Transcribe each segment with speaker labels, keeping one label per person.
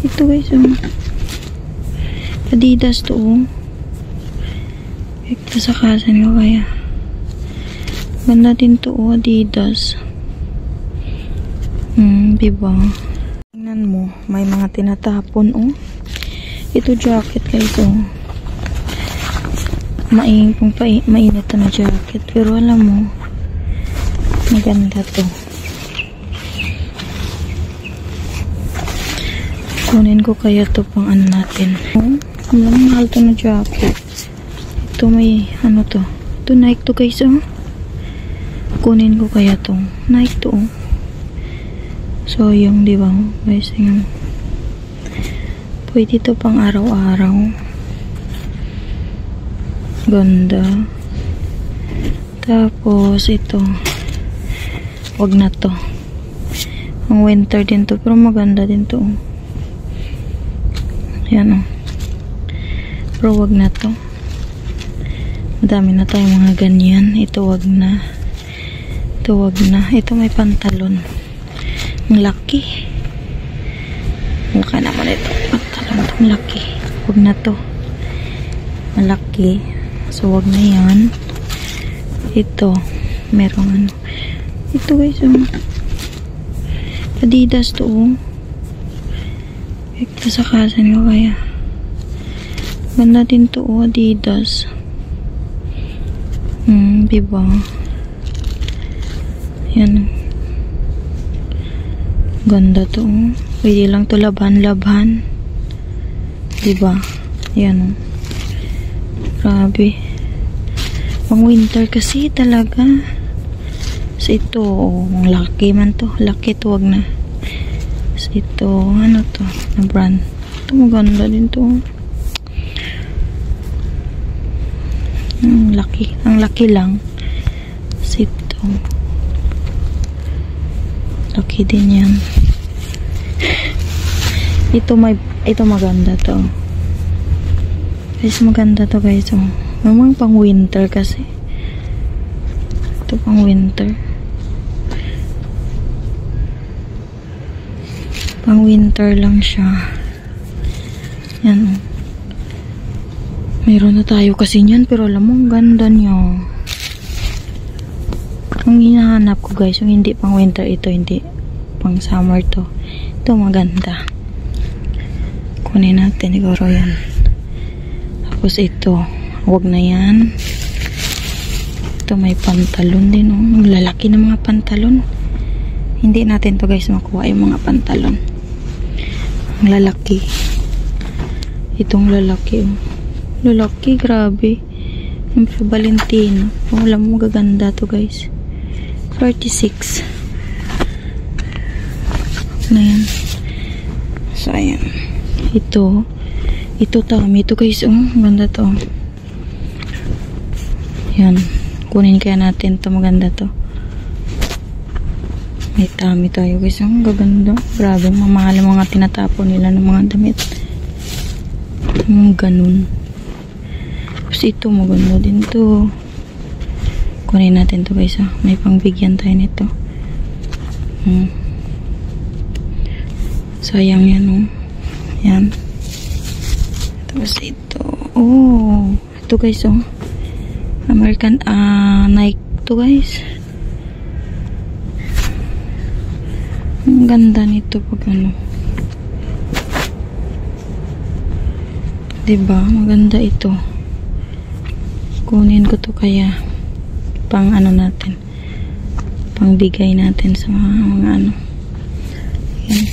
Speaker 1: Ito guys, Adidas to, ito sa kasan ko kaya. Ganda din to, Adidas. Diba? Tingnan mo, may mga tinatapon, Ito jacket guys, mainit na jacket. Pero alam mo, maganda to. Kunin ko kaya to pang ano natin. Mahal to na jacket. Ito may ano to. Ito Nike to guys, Kunin ko kaya to. Nike to, So yung diba guys, yung pwede to pang araw-araw. Ganda. Tapos ito, wag na to. Ang winter din to, pero maganda din to. Yan pero wag na to. Madami na tayong mga ganyan. Ito wag na. Ito wag na. Ito may pantalon. Ang laki. Mukha naman ito. Pantalon itong laki. Wag na to. Malaki. So wag na yan. Ito. Merong ano. Ito guys, Adidas to, Ito sa kasan ko kaya. Ganda din to, Adidas. Diba? Yan. Ganda to, Pwede lang to laban-laban. Diba? Yan, Grabe. Pang winter kasi talaga. So ito, ang laki man to. Laki to, wag na. So ito, ano to? Na brand. Ito maganda din to. Ang laki lang. So ito. Laki din yan. Ito maganda to. Guys, maganda to guys. Mamang pang winter kasi. Ito pang winter. Pang winter lang siya. Yan. Meron na tayo kasi niyan, pero alam mo, ang ganda niya. Ang hinahanap ko guys, yung hindi pang winter, ito hindi pang summer to. Ito maganda. Kunin natin siguro yan. Tapos ito, wag na yan. Ito may pantalon din, Ang lalaki ng mga pantalon. Hindi natin to guys makuha yung mga pantalon. Ang lalaki. Itong lalaki, Lalaki, grabe. Siyempre, Valentino. Wala mo, magaganda to guys. 46. Na yan. So, ayan. Ito Tami. Ito guys, maganda to. Yan. Kunin kaya natin to. Maganda to. May Tami tayo guys. Ang gaganda. Grabe, mamahal ang mga tinatapon nila ng mga damit. Ganun. Tapos ito, maganda din to. Kunin natin to guys. May pangbigyan tayo nito. Sayang yan, Yan. Tapos ito. Ito guys, American Nike to guys. Ang ganda nito pag diba? Maganda ito. Kunin ko to kaya pang natin. Pang bigay natin sa mga Yan.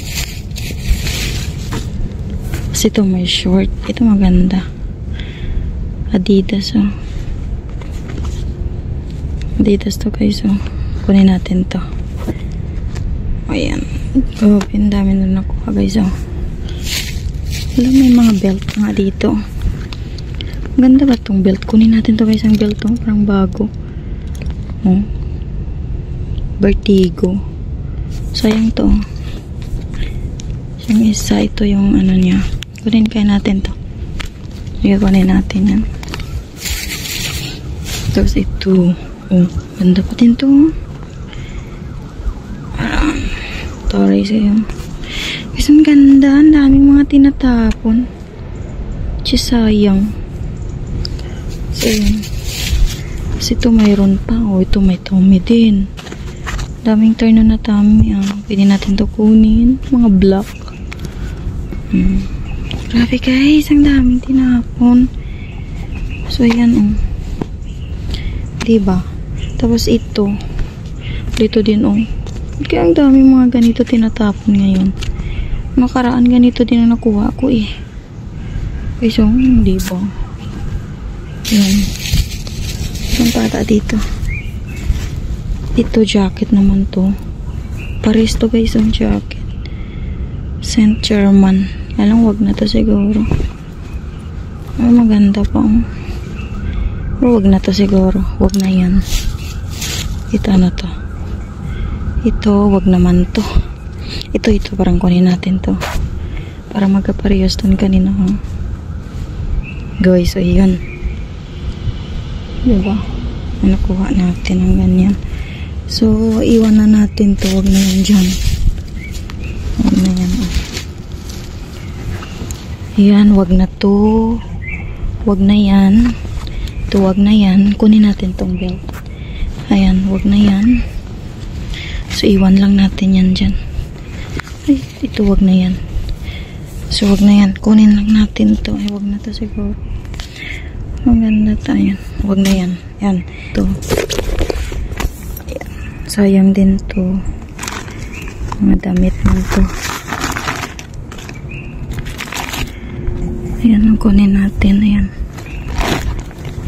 Speaker 1: Kasi ito may short. Ito maganda. Adidas, Adidas to guys, Kunin natin to. Ayan. Ang dami na nakuha guys, Alam, may mga belt nga dito. Ganda ba tong belt? Kunin natin to guys, ang belt to. Parang bago. Vertigo. Sayang to. Yung isa, ito yung niya. Kunin kaya natin to. Sige, kunin natin yan. Tapos ito. Ganda pa din to. Torres yun. Guys, ang ganda. Ang daming mga tinatapon. Sayang. So, yun. Kasi ito mayroon pa. O, ito may Tommy din. Daming turno na Tommy. Pwede natin ito kunin. Mga block. Grabe guys. Ang daming tinapon. So, ayan diba? Tapos ito. Dito din Kaya ang daming mga ganito tinatapon ngayon. Nakaraan ganito din ang nakuha ko eh. So, diba? Yan. Ang pata dito. Ito jacket naman to. Pares to guys ang jacket. Saint Germain. Alam, wag na to siguro. Maganda pa wag na to siguro. Wag na yan. Ito ano to? Ito, wag naman to. Ito parang kunin natin to. Para magkaparehas dun kanina. Guys, so yun. Diba? Nakuha natin ang ganyan. So, iwan na natin to. Wag na yan dyan. Wag na yan. Yan, wag na to. Wag na yan. Ito, wag na yan. Kunin natin tong belt. Ayan, wag na yan. So, iwan lang natin yan dyan. Ay, ito wag na yan. So, wag na yan. Kunin lang natin to. Ay, wag na to siguro. Maganda tayo. Wag na yan. Yan. Ito. Ayan. Sayang din to. Mga damit mo to. Ayan. Ang kunin natin. Ayan.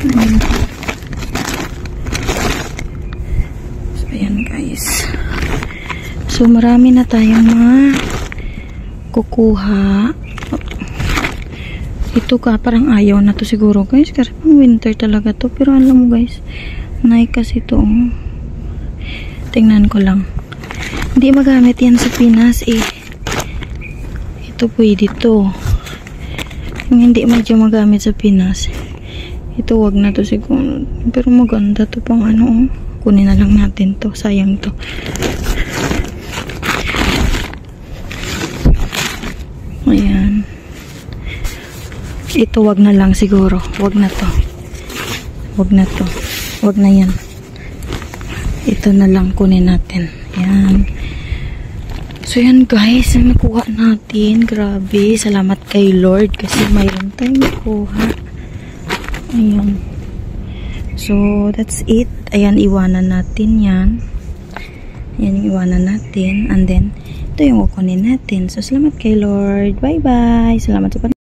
Speaker 1: Ayan. So, ayan guys. So, marami na tayong mga kukuha. Ito parang ayaw na to siguro guys. Kasi pang winter talaga to. Pero alam mo guys, Nike kasi to. Tingnan ko lang. Hindi magamit yan sa Pinas eh. Ito pwede to. Yung hindi medyo magamit sa Pinas. Ito wag na to siguro. Pero maganda to pang Kunin na lang natin to. Sayang to. Ayan. Ito wag na lang siguro. Wag na to. Wag na to. Wag na yan. Ito na lang kunin natin. Ayan. So yan guys, ang nakuha natin. Grabe. Salamat kay Lord kasi mayroon tayong nakuha. Ayan. So that's it. Ayan, iwanan natin yan. Ayan yung iwanan natin. And then, ito yung kukunin natin. So salamat kay Lord. Bye bye. Salamat sa